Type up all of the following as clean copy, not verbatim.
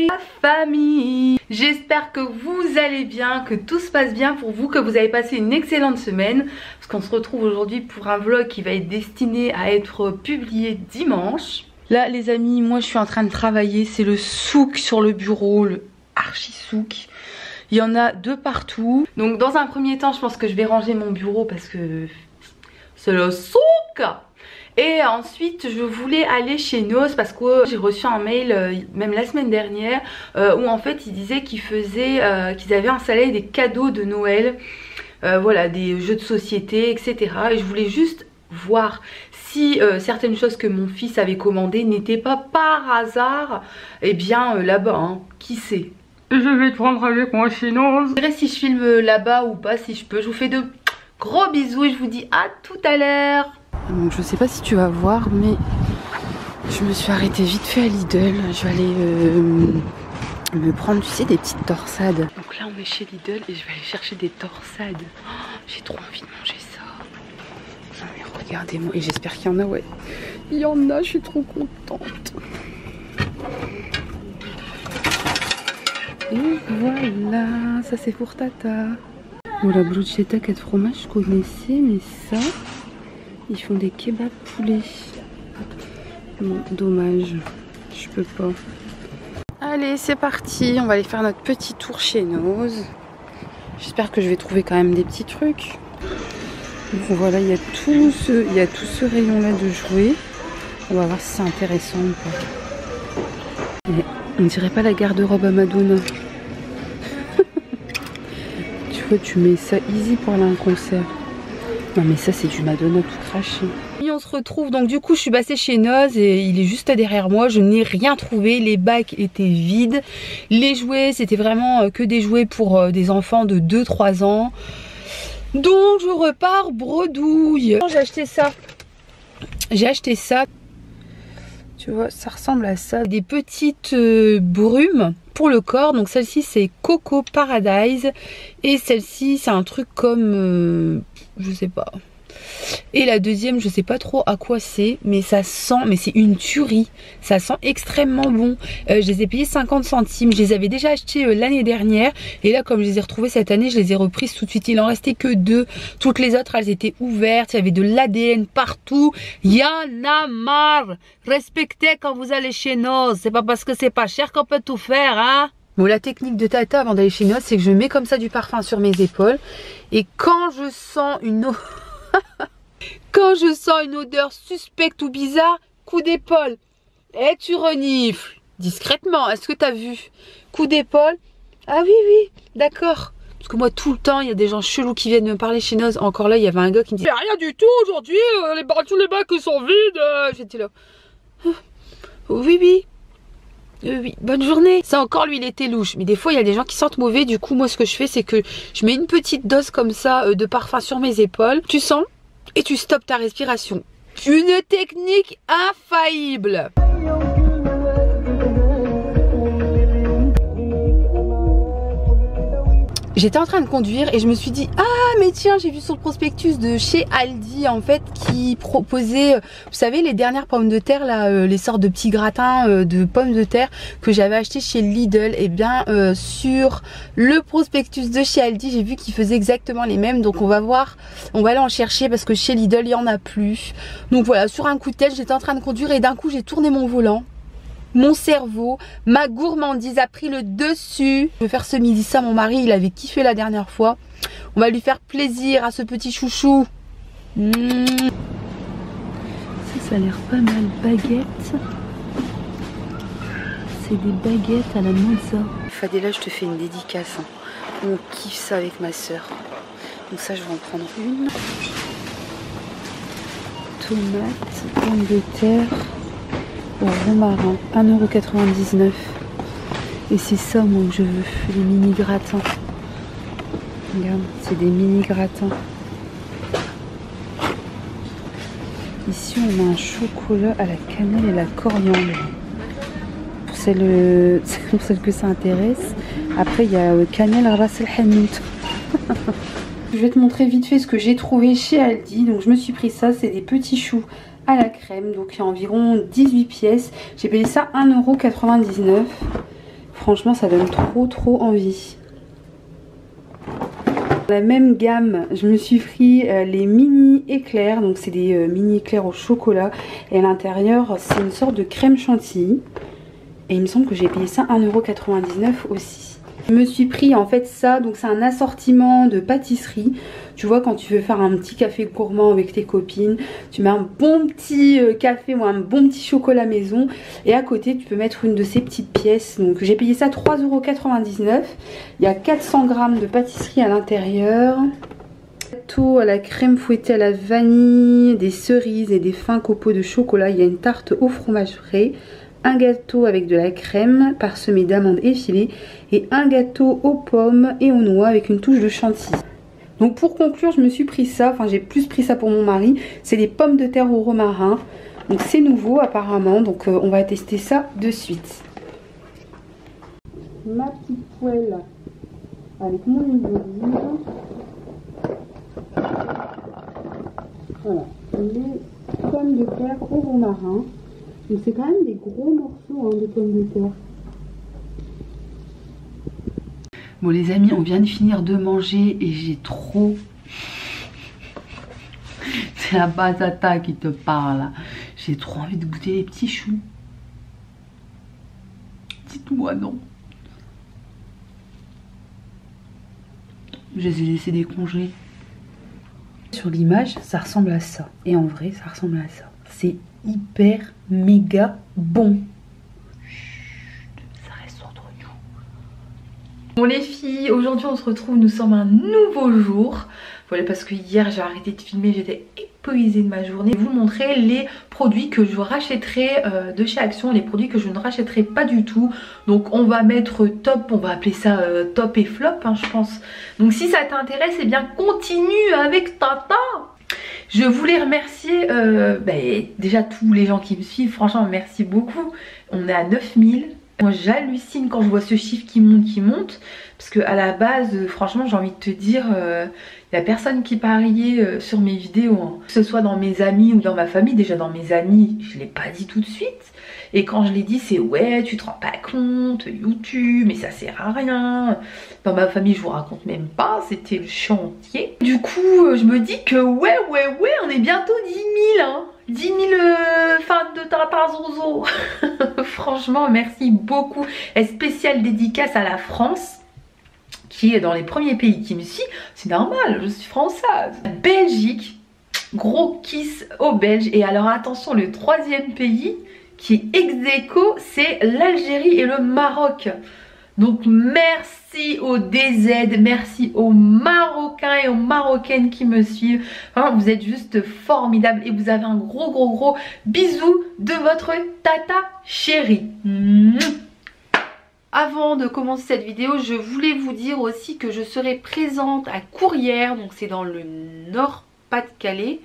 Hey la famille, j'espère que vous allez bien, que tout se passe bien pour vous, que vous avez passé une excellente semaine. Parce qu'on se retrouve aujourd'hui pour un vlog qui va être destiné à être publié dimanche. Là les amis, moi je suis en train de travailler, c'est le souk sur le bureau, le archi souk. Il y en a de partout. Donc dans un premier temps je pense que je vais ranger mon bureau parce que c'est le souk. Et ensuite je voulais aller chez Noz parce que j'ai reçu un mail même la semaine dernière où en fait ils disaient qu'ils avaient installé des cadeaux de Noël, voilà, des jeux de société etc. Et je voulais juste voir si certaines choses que mon fils avait commandées n'étaient pas par hasard et bien là-bas, hein, qui sait. Et je vais te prendre avec moi chez Noz. Je verrai si je filme là-bas ou pas, si je peux. Je vous fais de gros bisous et je vous dis à tout à l'heure. Donc je sais pas si tu vas voir mais je me suis arrêtée vite fait à Lidl. Je vais aller me prendre, tu sais, des petites torsades. Donc là on est chez Lidl et je vais aller chercher des torsades. Oh, j'ai trop envie de manger ça. Non mais regardez-moi, et j'espère qu'il y en a, ouais. Il y en a, je suis trop contente. Et voilà, ça c'est pour Tata. Bon, la bruschetta 4 fromages je connaissais, mais ça... Ils font des kebabs poulet. Bon, dommage, je peux pas. Allez, c'est parti. On va aller faire notre petit tour chez Noz. J'espère que je vais trouver quand même des petits trucs. Donc voilà, il y a tout ce rayon-là de jouets. On va voir si c'est intéressant ou pas. Mais on dirait pas la garde-robe à Madonna. Tu vois, tu mets ça easy pour aller à un concert. Non mais ça c'est du Madonna tout craché. Et on se retrouve, donc du coup je suis passée chez Noz et il est juste derrière moi. Je n'ai rien trouvé, les bacs étaient vides. Les jouets c'était vraiment que des jouets pour des enfants de 2-3 ans. Donc je repars bredouille. J'ai acheté ça. J'ai acheté ça. Tu vois, ça ressemble à ça. Des petites brumes pour le corps. Donc celle-ci c'est Coco Paradise. Et celle-ci c'est un truc comme... je sais pas. Et la deuxième je sais pas trop à quoi c'est, mais ça sent, mais c'est une tuerie, ça sent extrêmement bon. Je les ai payés 50 centimes, je les avais déjà achetés l'année dernière et là comme je les ai retrouvés cette année je les ai reprises tout de suite. Il en restait que 2, toutes les autres elles étaient ouvertes, il y avait de l'ADN partout. Y en a marre. Respectez quand vous allez chez Noz, c'est pas parce que c'est pas cher qu'on peut tout faire, hein. Bon, la technique de Tata avant d'aller chez Noz, c'est que je mets comme ça du parfum sur mes épaules. Et quand je sens une odeur suspecte ou bizarre, coup d'épaule. Et tu renifles discrètement. Est-ce que tu as vu? Coup d'épaule. Ah oui, oui, d'accord. Parce que moi, tout le temps, il y a des gens chelous qui viennent me parler chez Noz. Encore là, il y avait un gars qui me dit rien du tout aujourd'hui, tous les bacs sont vides. J'étais là. Oui, oui. Oui, bonne journée. Ça encore lui il était louche. Mais des fois il y a des gens qui sentent mauvais. Du coup moi ce que je fais c'est que je mets une petite dose comme ça de parfum sur mes épaules. Tu sens et tu stoppes ta respiration. Une technique infaillible. J'étais en train de conduire et je me suis dit ah mais tiens, j'ai vu sur le prospectus de chez Aldi en fait qui proposait, vous savez, les dernières pommes de terre là, les sortes de petits gratins de pommes de terre que j'avais acheté chez Lidl. Et bien sur le prospectus de chez Aldi j'ai vu qu'ils faisaient exactement les mêmes. Donc on va voir, on va aller en chercher parce que chez Lidl il y en a plus. Donc voilà, sur un coup de tête j'étais en train de conduire et d'un coup j'ai tourné mon volant. Mon cerveau, ma gourmandise a pris le dessus. Je vais faire ce midi ça, mon mari il avait kiffé la dernière fois. On va lui faire plaisir à ce petit chouchou. Ça a l'air pas mal. Baguette. C'est des baguettes à la mozza. Fadela, je te fais une dédicace. Hein. On kiffe ça avec ma soeur. Donc ça je vais en prendre une. Tomates, pommes de terre. Au romarin, 1,99 €. Et c'est ça moi que je veux, les mini gratins. Regarde, c'est des mini gratins. Ici on a un chocolat à la cannelle et la coriandre. Pour celle que ça intéresse. Après il y a cannelle ras el hanout. Je vais te montrer vite fait ce que j'ai trouvé chez Aldi. Donc je me suis pris ça, c'est des petits choux à la crème, donc il y a environ 18 pièces. J'ai payé ça 1,99 €. Franchement ça donne trop envie. Dans la même gamme, je me suis pris les mini éclairs. Donc c'est des mini éclairs au chocolat. Et à l'intérieur c'est une sorte de crème chantilly. Et il me semble que j'ai payé ça 1,99 € aussi. Je me suis pris en fait ça, donc c'est un assortiment de pâtisserie. Tu vois, quand tu veux faire un petit café gourmand avec tes copines, tu mets un bon petit café ou un bon petit chocolat maison. Et à côté tu peux mettre une de ces petites pièces. Donc j'ai payé ça 3,99 €. Il y a 400 g de pâtisserie à l'intérieur. Gâteau à la crème fouettée à la vanille, des cerises et des fins copeaux de chocolat. Il y a une tarte au fromage frais. Un gâteau avec de la crème parsemé d'amandes effilées et un gâteau aux pommes et aux noix avec une touche de chantilly. Donc pour conclure, je me suis pris ça, enfin j'ai plus pris ça pour mon mari, c'est des pommes de terre au romarin. Donc c'est nouveau apparemment, donc on va tester ça de suite. Ma petite poêle avec mon huile d'olive. Voilà, les pommes de terre au romarin. Donc c'est quand même des gros morceaux de pommes de terre. Bon les amis, on vient de finir de manger et j'ai trop... C'est la batata qui te parle. J'ai trop envie de goûter les petits choux. Dites-moi non. Je les ai laissés décongeler. Sur l'image, ça ressemble à ça. Et en vrai, ça ressemble à ça. C'est hyper méga bon. Chut, ça reste entre nous. Bon les filles, aujourd'hui on se retrouve, nous sommes un nouveau jour. Voilà, parce que hier j'ai arrêté de filmer, j'étais épuisée de ma journée. Je vais vous montrer les produits que je rachèterai de chez Action, les produits que je ne rachèterai pas du tout. Donc on va mettre top, on va appeler ça top et flop je pense. Donc si ça t'intéresse, eh bien continue avec Tata. Je voulais remercier déjà tous les gens qui me suivent, franchement merci beaucoup. On est à 9000. Moi j'hallucine quand je vois ce chiffre qui monte. Parce que à la base, franchement j'ai envie de te dire, il n'y a personne qui pariait sur mes vidéos. Que ce soit dans mes amis ou dans ma famille. Déjà dans mes amis, je ne l'ai pas dit tout de suite. Et quand je l'ai dit, c'est ouais, tu te rends pas compte, YouTube, mais ça sert à rien. Dans ma famille, je vous raconte même pas, c'était le chantier. Du coup, je me dis que ouais, on est bientôt 10 000, 10 000 fans de Tata Zozo. Franchement, merci beaucoup. Et spéciale dédicace à la France, qui est dans les premiers pays qui me suit. C'est normal, je suis française. Belgique, gros kiss aux Belges. Et alors attention, le troisième pays qui est ex-aequo, c'est l'Algérie et le Maroc. Donc merci aux DZ, merci aux Marocains et aux Marocaines qui me suivent. Vraiment, vous êtes juste formidables et vous avez un gros bisou de votre Tata chérie. Avant de commencer cette vidéo, je voulais vous dire aussi que je serai présente à Courrières, donc c'est dans le Nord-Pas-de-Calais.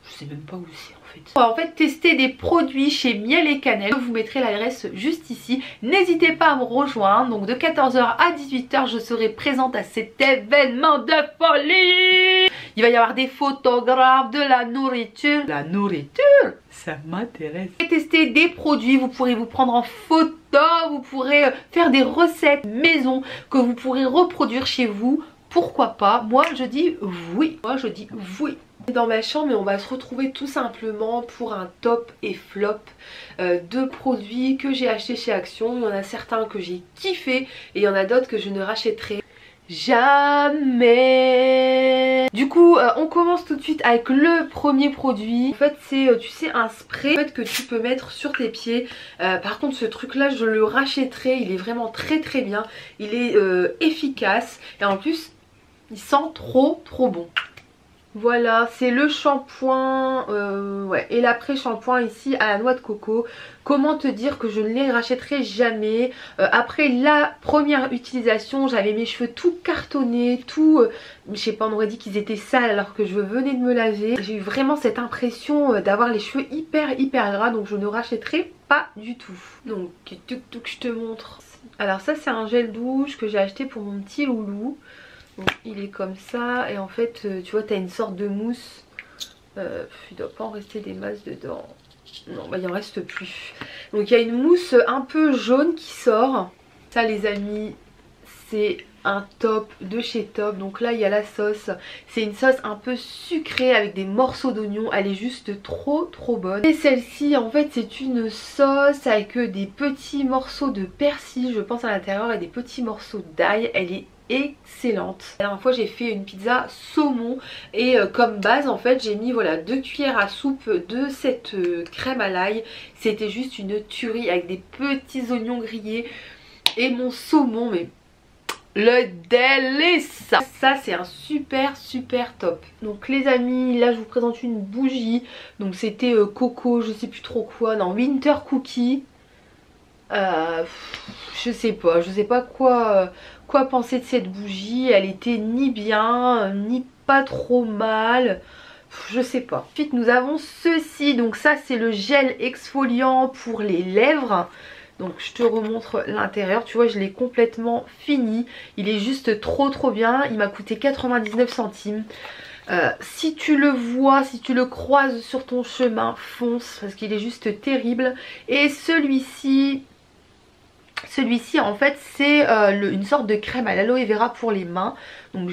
Je sais même pas où c'est. On va en fait tester des produits chez Miel et Cannelle. Je vous mettrai l'adresse juste ici. N'hésitez pas à me rejoindre. Donc de 14 h à 18 h, je serai présente à cet événement de folie. Il va y avoir des photographes, de la nourriture. La nourriture, ça m'intéresse. Tester des produits, vous pourrez vous prendre en photo. Vous pourrez faire des recettes maison que vous pourrez reproduire chez vous. Pourquoi pas? Moi je dis oui. Dans ma chambre et on va se retrouver tout simplement pour un top et flop de produits que j'ai acheté chez Action. Il y en a certains que j'ai kiffé et il y en a d'autres que je ne rachèterai jamais. Du coup on commence tout de suite avec le premier produit. En fait c'est tu sais un spray en fait, que tu peux mettre sur tes pieds. Par contre ce truc là je le rachèterai, il est vraiment très bien. Il est efficace et en plus il sent trop bon. Voilà, c'est le shampoing et l'après-shampoing ici à la noix de coco. Comment te dire que je ne les rachèterai jamais. Après la première utilisation, j'avais mes cheveux tout cartonnés, tout... je sais pas, on aurait dit qu'ils étaient sales alors que je venais de me laver. J'ai eu vraiment cette impression d'avoir les cheveux hyper gras, donc je ne rachèterai pas du tout. Donc, je te montre. Alors ça c'est un gel douche que j'ai acheté pour mon petit loulou. Donc, il est comme ça et en fait tu vois tu as une sorte de mousse, il doit pas en rester des masses dedans, non bah il en reste plus. Donc il y a une mousse un peu jaune qui sort Ça les amis, c'est un top de chez Top. Donc là il y a la sauce, c'est une sauce un peu sucrée avec des morceaux d'oignon, elle est juste trop bonne. Et celle-ci en fait c'est une sauce avec des petits morceaux de persil je pense à l'intérieur et des petits morceaux d'ail, elle est excellente. La dernière fois j'ai fait une pizza saumon et comme base en fait j'ai mis voilà 2 cuillères à soupe de cette crème à l'ail. C'était juste une tuerie avec des petits oignons grillés et mon saumon, mais le délice. Ça c'est un super top. Donc les amis, là je vous présente une bougie. Donc c'était coco, je sais plus trop quoi, non, winter cookie. Je sais pas quoi penser de cette bougie. Elle était ni bien ni pas trop mal, je sais pas. Ensuite nous avons ceci, donc ça c'est le gel exfoliant pour les lèvres. Donc je te remontre l'intérieur, tu vois je l'ai complètement fini. Il est juste trop bien, il m'a coûté 99 centimes. Si tu le vois, si tu le croises sur ton chemin, fonce parce qu'il est juste terrible. Et celui-ci en fait c'est une sorte de crème à l'aloe vera pour les mains. Donc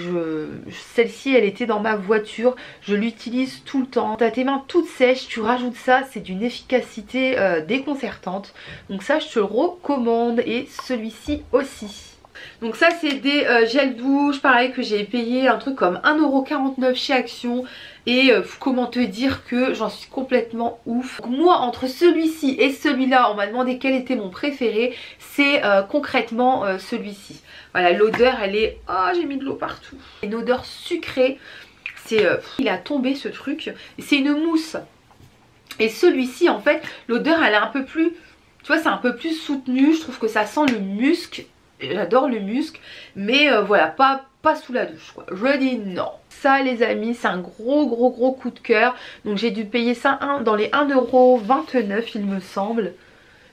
celle-ci elle était dans ma voiture, je l'utilise tout le temps. T'as tes mains toutes sèches, tu rajoutes ça, c'est d'une efficacité déconcertante. Donc ça je te le recommande et celui-ci aussi. Donc ça c'est des gels douche, pareil que j'ai payé un truc comme 1,49 € chez Action. Et comment te dire que j'en suis complètement ouf. Donc moi entre celui-ci et celui-là, on m'a demandé quel était mon préféré. C'est concrètement celui-ci. Voilà, l'odeur elle est... Oh j'ai mis de l'eau partout. Une odeur sucrée. C'est... il a tombé ce truc. C'est une mousse. Et celui-ci en fait, l'odeur elle est un peu plus... Tu vois c'est un peu plus soutenu. Je trouve que ça sent le musc. J'adore le musc. Mais voilà, pas sous la douche quoi. Je dis non. Ça les amis c'est un gros coup de cœur. Donc j'ai dû payer ça dans les 1,29 € il me semble.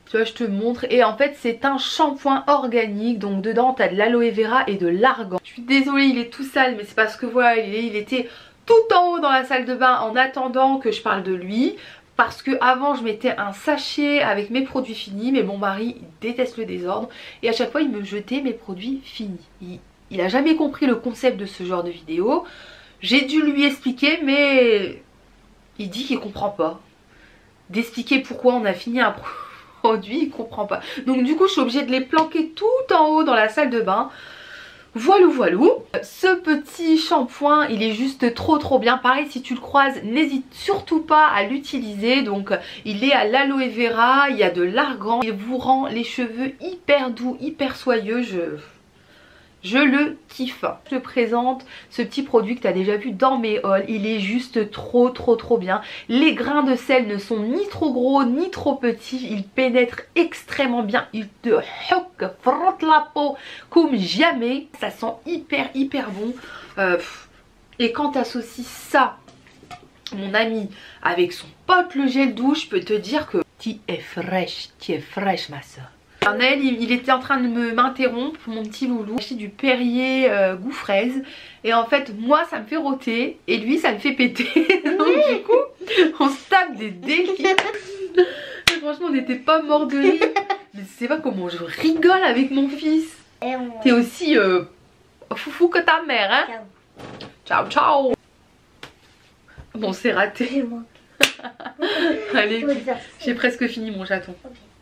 Tu vois je te montre. Et en fait c'est un shampoing organique. Donc dedans t'as de l'aloe vera et de l'argan. Je suis désolée il est tout sale mais c'est parce que voilà il était tout en haut dans la salle de bain en attendant que je parle de lui. Parce que avant je mettais un sachet avec mes produits finis. Mais mon mari il déteste le désordre. Et à chaque fois il me jetait mes produits finis. Il a jamais compris le concept de ce genre de vidéo. J'ai dû lui expliquer mais il dit qu'il comprend pas. D'expliquer pourquoi on a fini un produit, il comprend pas. Donc du coup je suis obligée de les planquer tout en haut dans la salle de bain. Voilou. Ce petit shampoing il est juste trop bien. Pareil si tu le croises n'hésite surtout pas à l'utiliser. Donc il est à l'aloe vera, il y a de l'argan. Il vous rend les cheveux hyper doux, hyper soyeux. Je le kiffe. Je te présente ce petit produit que tu as déjà vu dans mes hauls. Il est juste trop bien. Les grains de sel ne sont ni trop gros ni trop petits. Ils pénètrent extrêmement bien. Ils te frottent la peau comme jamais. Ça sent hyper bon. Et quand tu associes ça, mon ami, avec son pote le gel douche, je peux te dire que tu es fraîche ma soeur. Arnel il était en train de m'interrompre, mon petit loulou. J'ai acheté du Perrier goût fraise. Et en fait moi ça me fait rôter et lui ça me fait péter. Donc du coup on se tape des défis. Franchement on n'était pas mort de rire. Mais je sais pas comment je rigole avec mon fils. T'es aussi foufou que ta mère hein. Ciao. Bon c'est raté. Allez j'ai presque fini mon chaton.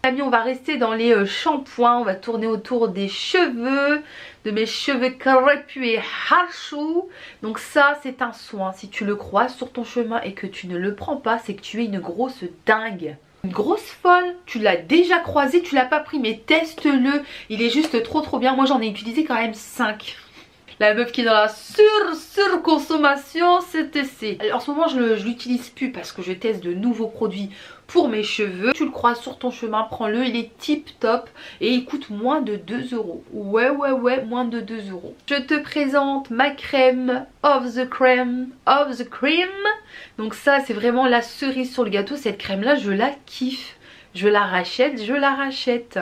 Amis, on va rester dans les shampoings, on va tourner autour des cheveux, de mes cheveux crépus et harchous. Donc ça c'est un soin, si tu le croises sur ton chemin et que tu ne le prends pas, c'est que tu es une grosse dingue. Une grosse folle, tu l'as déjà croisé, tu l'as pas pris mais teste-le, il est juste trop bien. Moi j'en ai utilisé quand même 5. La meuf qui est dans la surconsommation, c'est. En ce moment je l'utilise plus parce que je teste de nouveaux produits pour mes cheveux. Tu le croises sur ton chemin, prends-le, il est tip top et il coûte moins de 2 €. Ouais, moins de 2 €. Je te présente ma crème of the cream. Donc ça c'est vraiment la cerise sur le gâteau. Cette crème là je la kiffe. Je la rachète.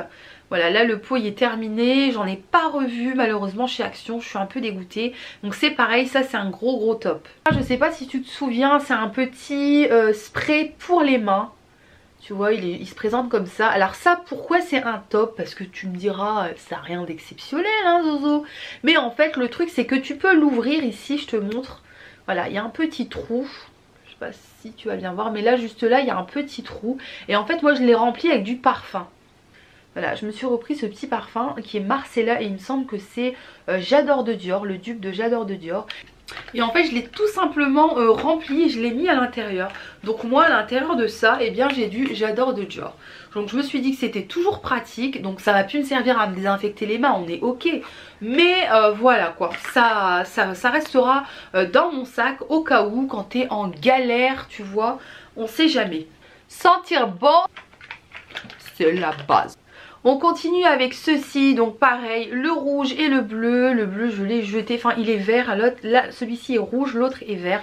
Voilà, là le pot il est terminé, j'en ai pas revu malheureusement chez Action, je suis un peu dégoûtée. Donc c'est pareil, ça c'est un gros top. Je sais pas si tu te souviens, c'est un petit spray pour les mains. Tu vois, il se présente comme ça. Alors ça, pourquoi c'est un top? Parce que tu me diras, ça n'a rien d'exceptionnel, hein, Zozo. Mais en fait, le truc, c'est que tu peux l'ouvrir ici, je te montre. Voilà, il y a un petit trou. Je sais pas si tu vas bien voir, mais là, juste là, il y a un petit trou. Et en fait, moi, je l'ai rempli avec du parfum. Voilà, je me suis repris ce petit parfum qui est Marcella et il me semble que c'est J'adore de Dior, le dupe de J'adore de Dior. Et en fait je l'ai tout simplement rempli et je l'ai mis à l'intérieur. Donc moi à l'intérieur de ça, eh bien j'ai du J'adore de Dior. Donc je me suis dit que c'était toujours pratique. Donc ça va plus me servir à me désinfecter les mains, on est ok. Mais voilà quoi, ça restera dans mon sac au cas où quand t'es en galère, tu vois, on sait jamais. Sentir bon, c'est la base. On continue avec ceci, donc pareil, le rouge et le bleu. Le bleu je l'ai jeté, enfin il est vert, là celui-ci est rouge, l'autre est vert.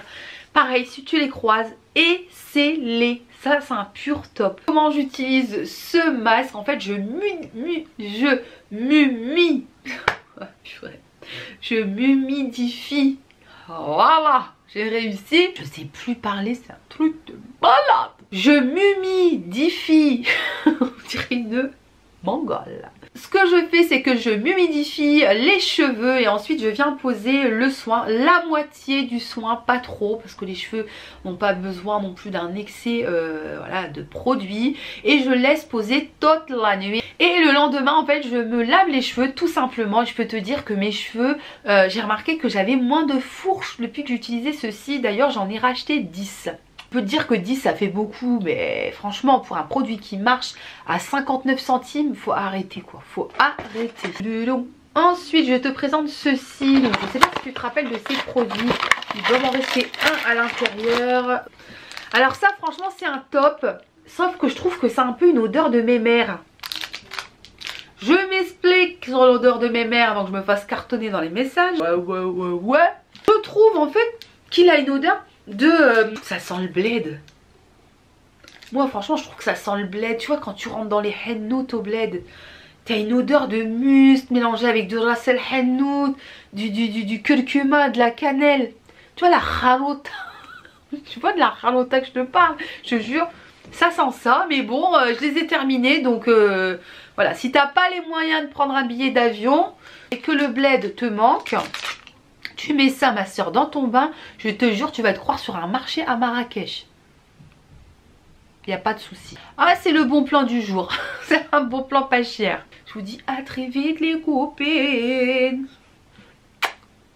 Pareil, si tu les croises, essaie-les, ça c'est un pur top. Comment j'utilise ce masque? En fait je m'humidifie. Voilà, j'ai réussi. Je sais plus parler, c'est un truc de malade. Je m'humidifie. On dirait une mongole. Ce que je fais, c'est que je m'humidifie les cheveux et ensuite je viens poser le soin, la moitié du soin, pas trop parce que les cheveux n'ont pas besoin non plus d'un excès voilà, de produits, et je laisse poser toute la nuit. Et le lendemain en fait je me lave les cheveux tout simplement. Je peux te dire que mes cheveux, j'ai remarqué que j'avais moins de fourches depuis que j'utilisais ceci. D'ailleurs j'en ai racheté 10. Je peux te dire que 10 ça fait beaucoup, mais franchement pour un produit qui marche à 59 centimes, faut arrêter quoi, faut arrêter. Ensuite je te présente ceci, donc je sais pas si tu te rappelles de ces produits, il doit m'en rester un à l'intérieur. Alors ça franchement c'est un top, sauf que je trouve que c'est un peu une odeur de mémère. Je m'explique sur l'odeur de mémère avant que je me fasse cartonner dans les messages. Ouais. Je trouve en fait qu'il a une odeur de... ça sent le bled. Moi franchement je trouve que ça sent le bled. Tu vois quand tu rentres dans les hennout au bled, t'as une odeur de musc mélangée avec du ras el hennout, du curcuma, de la cannelle. Tu vois la ralota. Tu vois de la ralota que je te parle. Je te jure, ça sent ça. Mais bon, je les ai terminés. Donc voilà, si t'as pas les moyens de prendre un billet d'avion et que le bled te manque, tu mets ça ma soeur dans ton bain, je te jure tu vas te croire sur un marché à Marrakech. Il n'y a pas de souci. Ah c'est le bon plan du jour. C'est un bon plan pas cher. Je vous dis à très vite les copines.